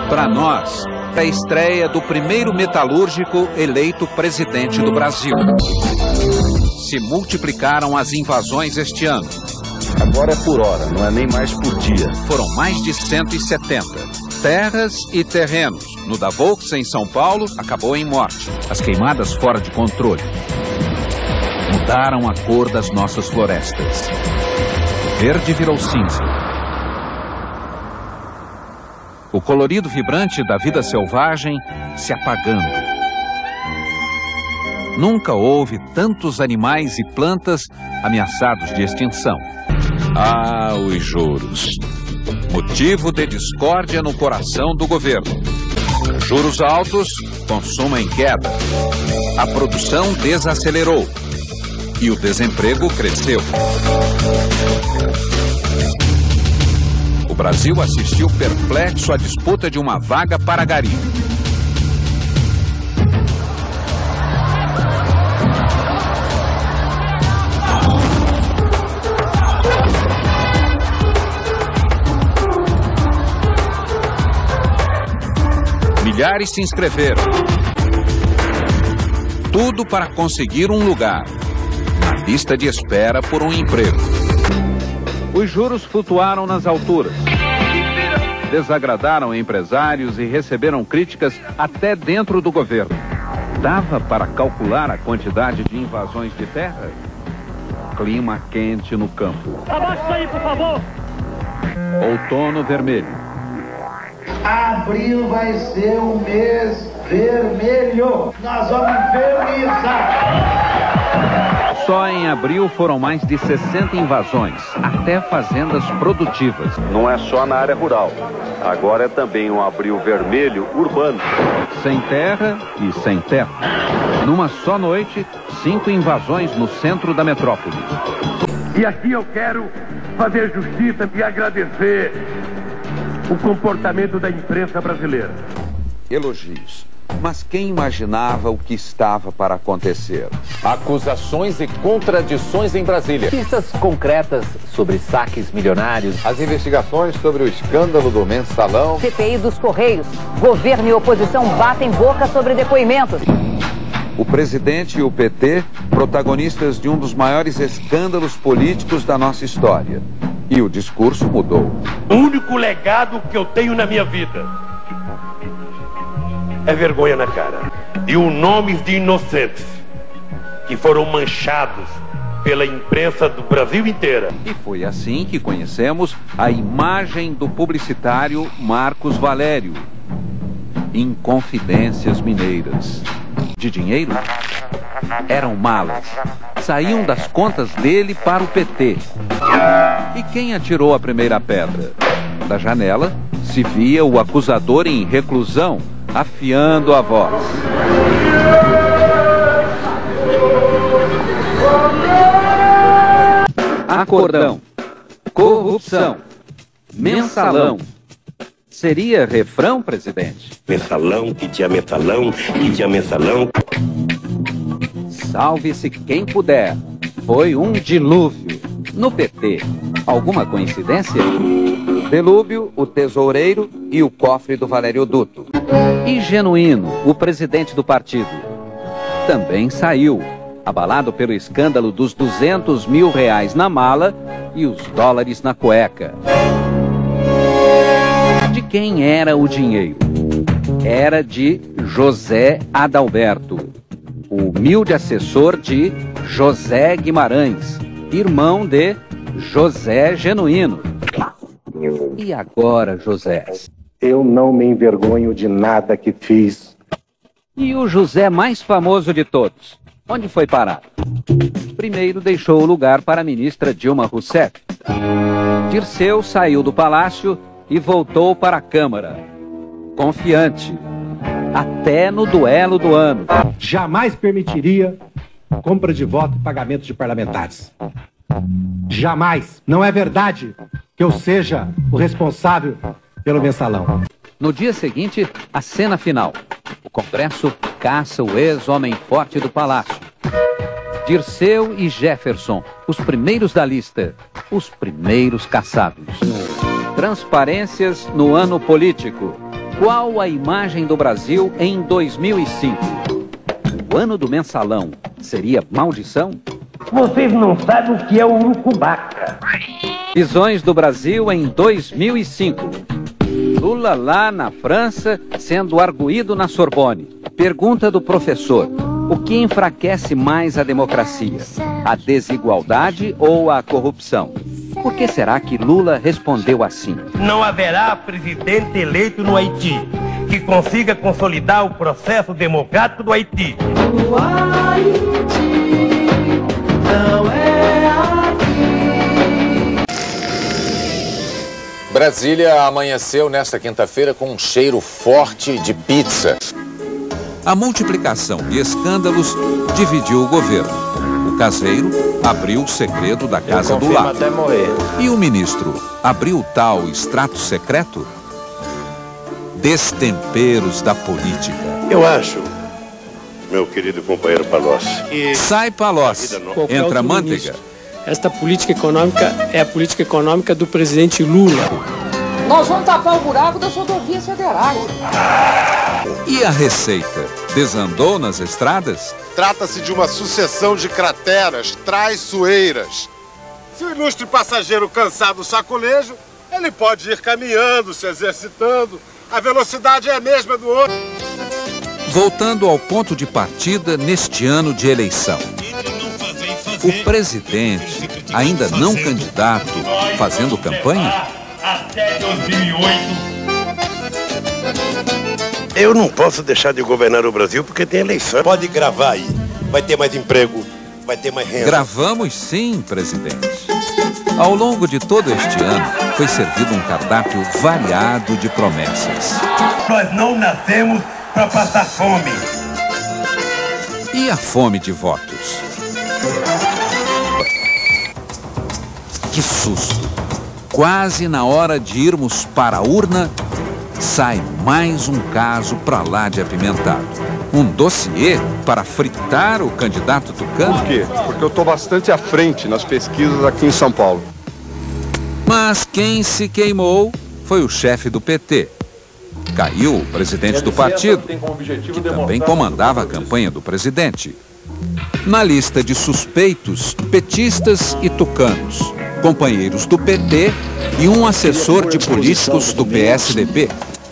Para nós, é a estreia do primeiro metalúrgico eleito presidente do Brasil. Se multiplicaram as invasões este ano. Agora é por hora, não é nem mais por dia. Foram mais de 170. Terras e terrenos. No da Volks, em São Paulo, acabou em morte. As queimadas fora de controle mudaram a cor das nossas florestas. O verde virou cinza. O colorido vibrante da vida selvagem se apagando. Nunca houve tantos animais e plantas ameaçados de extinção. Ah, os juros. Motivo de discórdia no coração do governo. Juros altos, consumo em queda. A produção desacelerou. E o desemprego cresceu. O Brasil assistiu perplexo à disputa de uma vaga para garimpo. Milhares se inscreveram. Tudo para conseguir um lugar na lista de espera por um emprego. Os juros flutuaram nas alturas. Desagradaram empresários e receberam críticas até dentro do governo. Dava para calcular a quantidade de invasões de terra? Clima quente no campo. Abaixa isso aí, por favor! Outono vermelho. Abril vai ser um mês vermelho. Nós vamos infernizar. Só em abril foram mais de 60 invasões, até fazendas produtivas. Não é só na área rural. Agora é também um abril vermelho urbano. Sem terra e sem teto. Numa só noite, 5 invasões no centro da metrópole. E aqui eu quero fazer justiça e agradecer o comportamento da imprensa brasileira. Elogios. Mas quem imaginava o que estava para acontecer? Acusações e contradições em Brasília. Pistas concretas sobre saques milionários. As investigações sobre o escândalo do Mensalão. CPI dos Correios. Governo e oposição batem boca sobre depoimentos. O presidente e o PT, protagonistas de um dos maiores escândalos políticos da nossa história. E o discurso mudou. O único legado que eu tenho na minha vida é vergonha na cara. E os nomes de inocentes que foram manchados pela imprensa do Brasil inteira. E foi assim que conhecemos a imagem do publicitário Marcos Valério. Inconfidências mineiras. De dinheiro? Eram malas. Saíam das contas dele para o PT. E quem atirou a primeira pedra? Da janela se via o acusador em reclusão, afiando a voz. Acordão, corrupção, mensalão. Seria refrão, presidente? Mensalão, que tinha mensalão, que tinha mensalão. Salve-se quem puder. Foi um dilúvio. No PT, alguma coincidência? Delúbio, o tesoureiro e o cofre do Valério Duto. E Genuíno, o presidente do partido, também saiu, abalado pelo escândalo dos R$200 mil na mala e os dólares na cueca. De quem era o dinheiro? Era de José Adalberto, o humilde assessor de José Guimarães, irmão de José Genuíno. E agora, José? Eu não me envergonho de nada que fiz. E o José mais famoso de todos? Onde foi parar? Primeiro deixou o lugar para a ministra Dilma Rousseff. Dirceu saiu do palácio e voltou para a Câmara. Confiante. Até no duelo do ano. Jamais permitiria compra de voto e pagamento de parlamentares. Jamais. Não é verdade que eu seja o responsável pelo mensalão. No dia seguinte, a cena final. O Congresso caça o ex-homem forte do palácio. Dirceu e Jefferson, os primeiros da lista, os primeiros caçados. Transparências no ano político. Qual a imagem do Brasil em 2005? O ano do mensalão seria maldição? Vocês não sabem o que é o urucubaca. Visões do Brasil em 2005. Lula lá na França sendo arguído na Sorbonne. Pergunta do professor: o que enfraquece mais a democracia? A desigualdade ou a corrupção? Por que será que Lula respondeu assim? Não haverá presidente eleito no Haiti que consiga consolidar o processo democrático do Haiti. O Haiti não é aqui. Brasília amanheceu nesta quinta-feira com um cheiro forte de pizza. A multiplicação de escândalos dividiu o governo. O caseiro abriu o segredo da casa do lado. Até morrer. E o ministro abriu o tal extrato secreto? Destemperos da política. Eu acho, meu querido companheiro Palocci, Sai Palocci, entra Manteiga. Esta política econômica é a política econômica do presidente Lula. Nós vamos tapar o buraco das rodovias federais. E a receita desandou nas estradas? Trata-se de uma sucessão de crateras traiçoeiras. Se o ilustre passageiro cansar do sacolejo, ele pode ir caminhando, se exercitando. A velocidade é a mesma do outro. Voltando ao ponto de partida neste ano de eleição. O presidente, ainda não candidato, fazendo campanha? Até 2008. Eu não posso deixar de governar o Brasil porque tem eleição. Pode gravar aí. Vai ter mais emprego, vai ter mais renda. Gravamos sim, presidente. Ao longo de todo este ano, foi servido um cardápio variado de promessas. Nós não nascemos para passar fome. E a fome de votos? Que susto! Quase na hora de irmos para a urna, sai mais um caso pra lá de apimentado. Um dossiê para fritar o candidato tucano? Por quê? Porque eu estou bastante à frente nas pesquisas aqui em São Paulo. Mas quem se queimou foi o chefe do PT. Caiu o presidente do partido, que também comandava a campanha do presidente. Na lista de suspeitos, petistas e tucanos, companheiros do PT e um assessor de políticos do PSDB.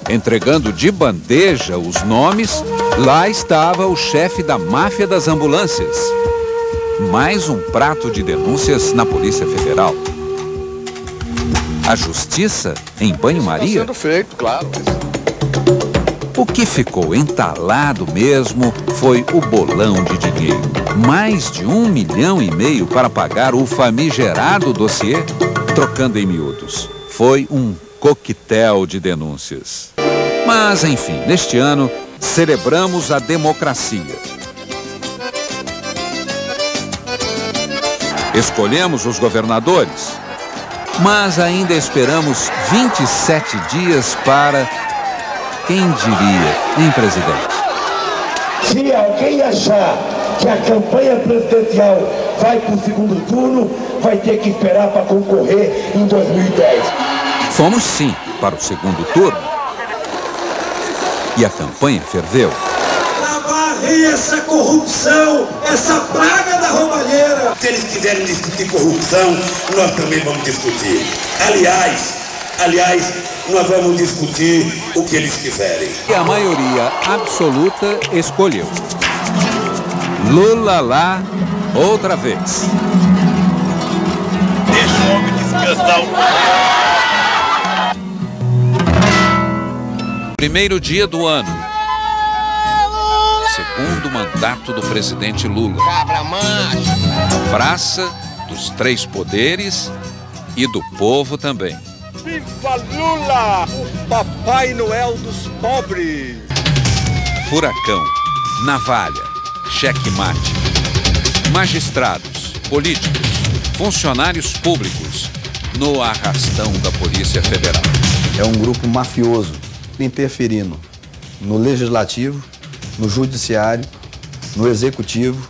Entregando de bandeja os nomes, lá estava o chefe da máfia das ambulâncias. Mais um prato de denúncias na Polícia Federal. A justiça em banho-maria? Está sendo feito, claro. O que ficou entalado mesmo foi o bolão de dinheiro. Mais de 1,5 milhão para pagar o famigerado dossiê. Trocando em miúdos, foi um coquetel de denúncias. Mas, enfim, neste ano, celebramos a democracia. Escolhemos os governadores, mas ainda esperamos 27 dias para... Quem diria, hein, presidente? Se alguém achar que a campanha presidencial vai para o segundo turno, vai ter que esperar para concorrer em 2010. Fomos sim para o segundo turno. E a campanha ferveu. Para varrer essa corrupção, essa praga da roubalheira. Se eles quiserem discutir corrupção, nós também vamos discutir. Aliás, nós vamos discutir o que eles quiserem. E a maioria absoluta escolheu. Lula lá, outra vez. Deixa o homem descansar um pouco. Primeiro dia do ano. Segundo mandato do presidente Lula. Cabra macho. Praça dos Três Poderes e do povo também. Viva Lula, o Papai Noel dos pobres! Furacão, navalha, checkmate. Magistrados, políticos, funcionários públicos no arrastão da Polícia Federal. É um grupo mafioso interferindo no Legislativo, no Judiciário, no Executivo.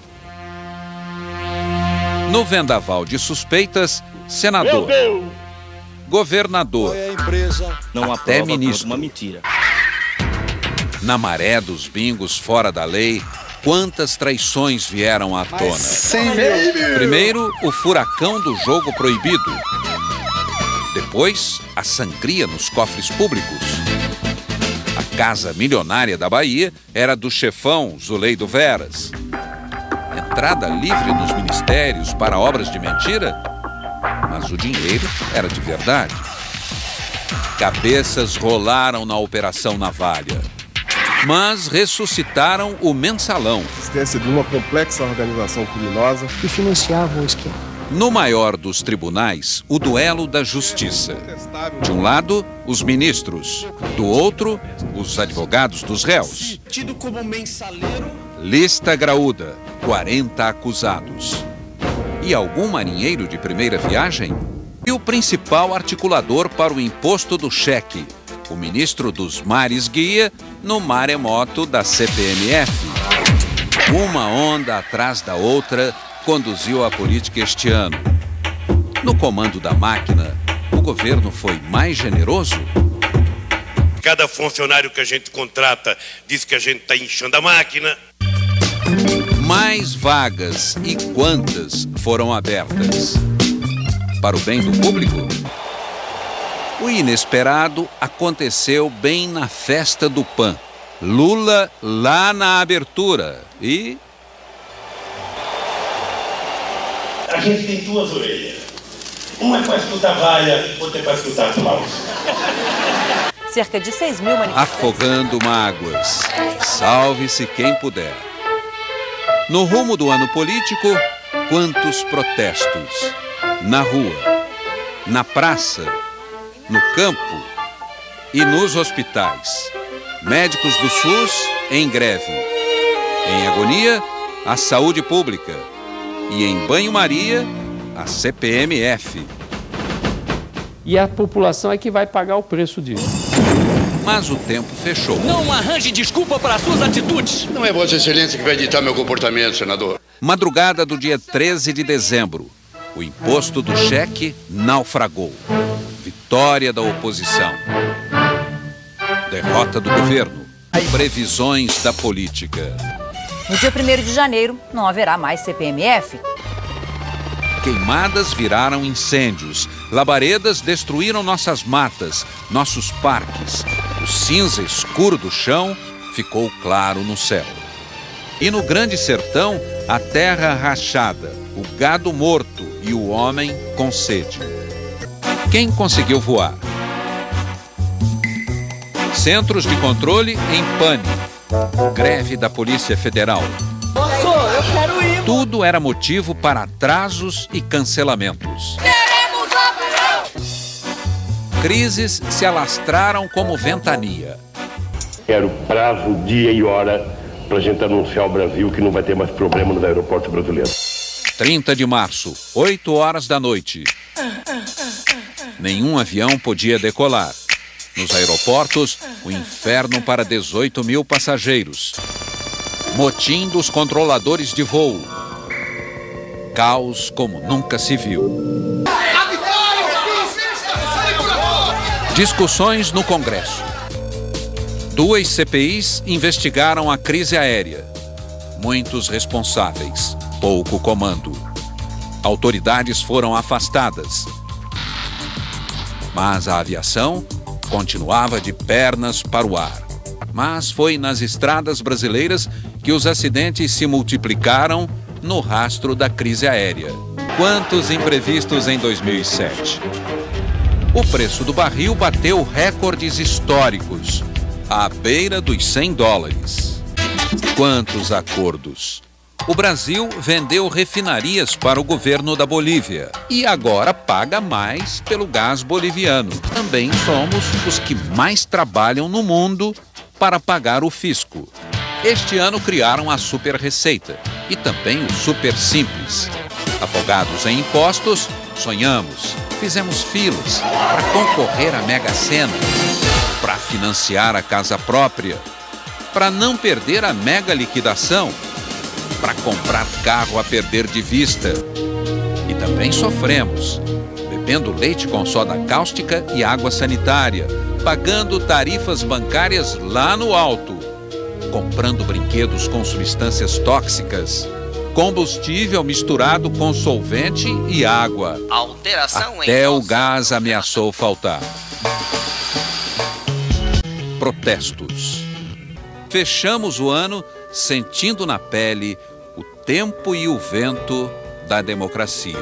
No vendaval de suspeitas, senador, governador, não até ministro. Uma mentira. Na maré dos bingos fora da lei, quantas traições vieram à tona. Primeiro, o furacão do jogo proibido. Depois, a sangria nos cofres públicos. A casa milionária da Bahia era do chefão Zuleide Veras. Entrada livre nos ministérios para obras de mentira, mas o dinheiro era de verdade. Cabeças rolaram na Operação Navalha, mas ressuscitaram o Mensalão. Existência de uma complexa organização criminosa que financiava o esquema. No maior dos tribunais, o duelo da justiça. De um lado, os ministros. Do outro, os advogados dos réus. Tido como mensaleiro. Lista graúda, 40 acusados. E algum marinheiro de primeira viagem? E o principal articulador para o imposto do cheque, o ministro dos Mares Guia, no maremoto da CPMF. Uma onda atrás da outra conduziu a política este ano. No comando da máquina, o governo foi mais generoso? Cada funcionário que a gente contrata diz que a gente está inchando a máquina. Mais vagas e quantas foram abertas? Para o bem do público? O inesperado aconteceu bem na festa do PAN. Lula lá na abertura e... A gente tem duas orelhas. Uma é para escutar valha, outra é para escutar aplauso. Cerca de 6 mil manifestantes. Afogando mágoas. Salve-se quem puder. No rumo do ano político, quantos protestos? Na rua, na praça, no campo e nos hospitais. Médicos do SUS em greve. Em agonia, a saúde pública. E em banho-maria, a CPMF. E a população é que vai pagar o preço disso. Mas o tempo fechou. Não arranje desculpa para suas atitudes. Não é Vossa Excelência que vai ditar meu comportamento, senador. Madrugada do dia 13 de dezembro, o imposto do cheque naufragou. Vitória da oposição. Derrota do governo. Previsões da política. No dia 1º de janeiro, não haverá mais CPMF. Queimadas viraram incêndios. Labaredas destruíram nossas matas, nossos parques. O cinza escuro do chão ficou claro no céu. E no Grande Sertão, a terra rachada, o gado morto e o homem com sede. Quem conseguiu voar? Centros de controle em pane. Greve da Polícia Federal. Eu quero ir. Tudo era motivo para atrasos e cancelamentos. Queremos avião! Crises se alastraram como ventania. Quero prazo, dia e hora para a gente anunciar ao Brasil que não vai ter mais problema nos aeroportos brasileiros. 30 de março, 8 horas da noite. Nenhum avião podia decolar. Nos aeroportos, o inferno para 18 mil passageiros. Motim dos controladores de voo. Caos como nunca se viu. Discussões no Congresso. 2 CPIs investigaram a crise aérea. Muitos responsáveis, pouco comando. Autoridades foram afastadas. Mas a aviação continuava de pernas para o ar. Mas foi nas estradas brasileiras que os acidentes se multiplicaram no rastro da crise aérea. Quantos imprevistos em 2007? O preço do barril bateu recordes históricos, à beira dos $100. Quantos acordos? O Brasil vendeu refinarias para o governo da Bolívia e agora paga mais pelo gás boliviano. Também somos os que mais trabalham no mundo para pagar o fisco. Este ano criaram a Super Receita e também o Super Simples. Afogados em impostos, sonhamos, fizemos filas para concorrer à Mega Sena, para financiar a casa própria, para não perder a mega liquidação, para comprar carro a perder de vista. E também sofremos, bebendo leite com soda cáustica e água sanitária, pagando tarifas bancárias lá no alto comprando brinquedos com substâncias tóxicas, combustível misturado com solvente e água. Alteração Até o gás ameaçou faltar. Protestos. Fechamos o ano sentindo na pele o tempo e o vento da democracia.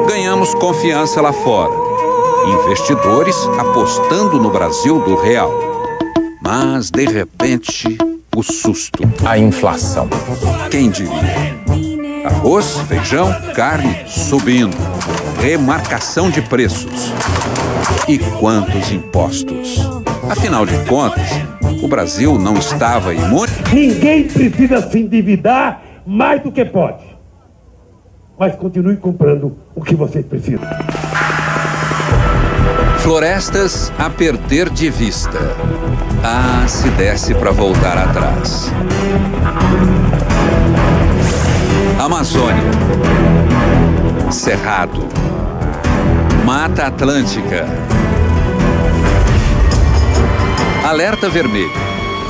Ganhamos confiança lá fora. Investidores apostando no Brasil do real. Mas, de repente, o susto. A inflação. Quem diria? Arroz, feijão, carne subindo. Remarcação de preços. E quantos impostos? Afinal de contas, o Brasil não estava imune? Ninguém precisa se endividar mais do que pode. Mas continue comprando o que vocês precisam. Florestas a perder de vista. Ah, se desse para voltar atrás. Amazônia. Cerrado. Mata Atlântica. Alerta vermelho.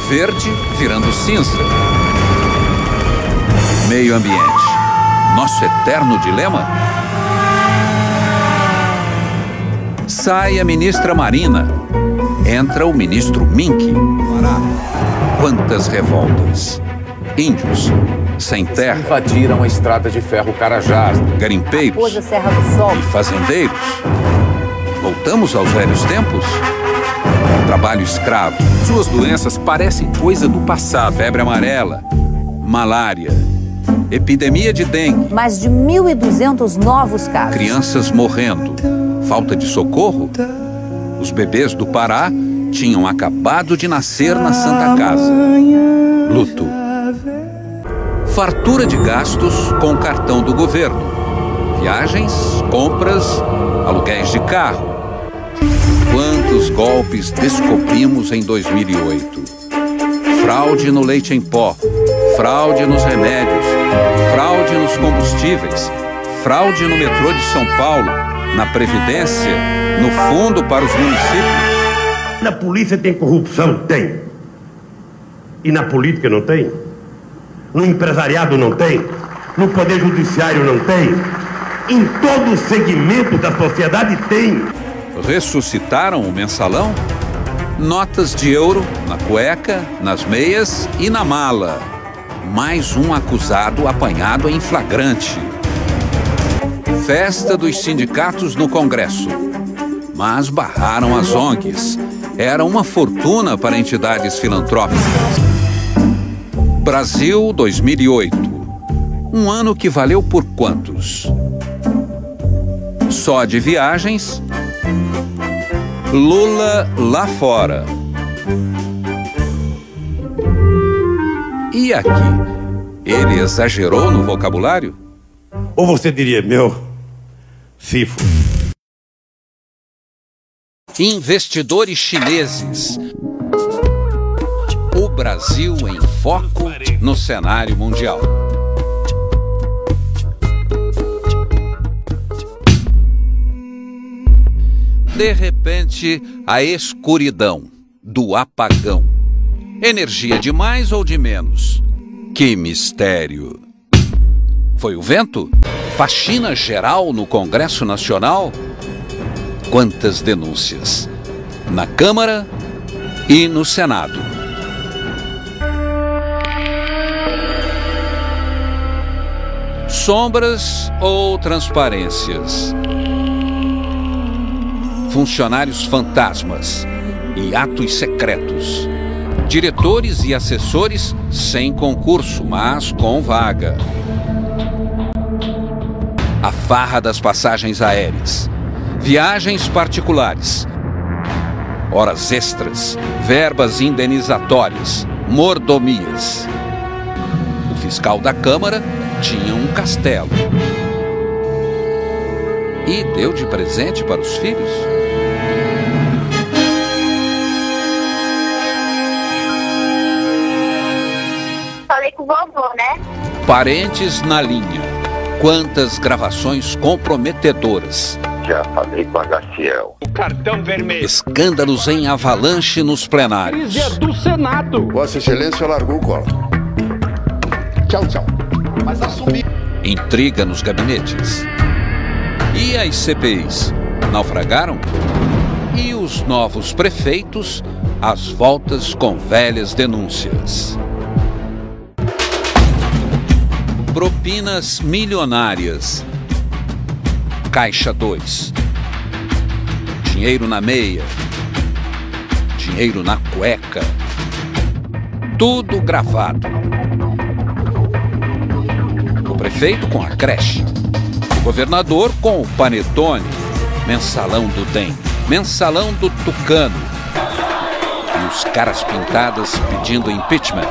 Verde virando cinza. Meio ambiente. Nosso eterno dilema? Sai a ministra Marina. Entra o ministro Mink. Quantas revoltas. Índios, sem terra. Invadiram a estrada de ferro Carajás. Garimpeiros Serra do Sol. e fazendeiros. Voltamos aos velhos tempos? Trabalho escravo. Suas doenças parecem coisa do passado. Febre amarela, malária, epidemia de dengue. Mais de 1.200 novos casos. Crianças morrendo. Falta de socorro? Os bebês do Pará tinham acabado de nascer na Santa Casa. Luto. Fartura de gastos com o cartão do governo. Viagens, compras, aluguéis de carro. Quantos golpes descobrimos em 2008? Fraude no leite em pó, fraude nos remédios, fraude nos combustíveis, fraude no metrô de São Paulo, na Previdência, no fundo para os municípios. Na polícia tem corrupção? Tem. E na política não tem? No empresariado não tem? No poder judiciário não tem? Em todo segmento da sociedade tem. Ressuscitaram o mensalão? Notas de euro na cueca, nas meias e na mala. Mais um acusado apanhado em flagrante. Festa dos sindicatos no Congresso. Mas barraram as ONGs. Era uma fortuna para entidades filantrópicas. Brasil 2008. Um ano que valeu por quantos? Só de viagens. Lula lá fora. E aqui? Ele exagerou no vocabulário? Ou você diria, meu, cifo. Investidores chineses. O Brasil em foco no cenário mundial. De repente, a escuridão do apagão. Energia de mais ou de menos? Que mistério! Foi o vento? Faxina geral no Congresso Nacional? Quantas denúncias! Na Câmara e no Senado. Sombras ou transparências? Funcionários fantasmas e atos secretos. Diretores e assessores sem concurso, mas com vaga. A farra das passagens aéreas. Viagens particulares. Horas extras. Verbas indenizatórias. Mordomias. O fiscal da Câmara tinha um castelo. E deu de presente para os filhos? Falei com o vovô, né? Parentes na linha. Quantas gravações comprometedoras. Já falei com a Gaciel. cartão vermelho. Escândalos em avalanche nos plenários. Crise do Senado. Vossa Excelência largou o colo. Tchau, tchau. Mas assumi. Intriga nos gabinetes. E as CPIs naufragaram? E os novos prefeitos às voltas com velhas denúncias. Propinas milionárias. Caixa 2. Dinheiro na meia. Dinheiro na cueca. Tudo gravado. O prefeito com a creche. O governador com o panetone. Mensalão do DEM. Mensalão do Tucano. E os caras pintadas pedindo impeachment.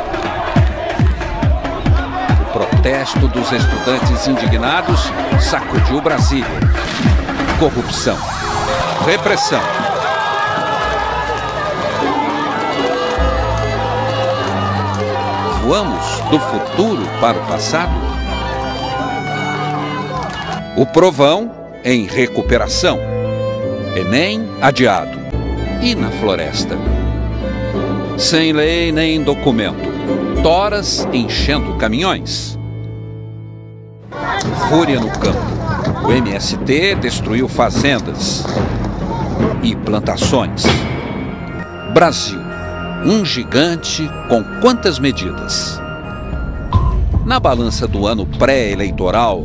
O protesto dos estudantes indignados sacudiu Brasília. Corrupção. Repressão. Voamos do futuro para o passado? O Provão em recuperação. Enem adiado. E na floresta? Sem lei nem documento. Toras enchendo caminhões. Fúria no campo. O MST destruiu fazendas e plantações. Brasil, um gigante com quantas medidas? Na balança do ano pré-eleitoral,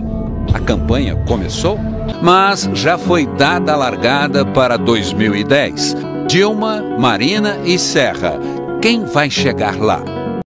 a campanha começou, mas já foi dada a largada para 2010. Dilma, Marina e Serra. Quem vai chegar lá?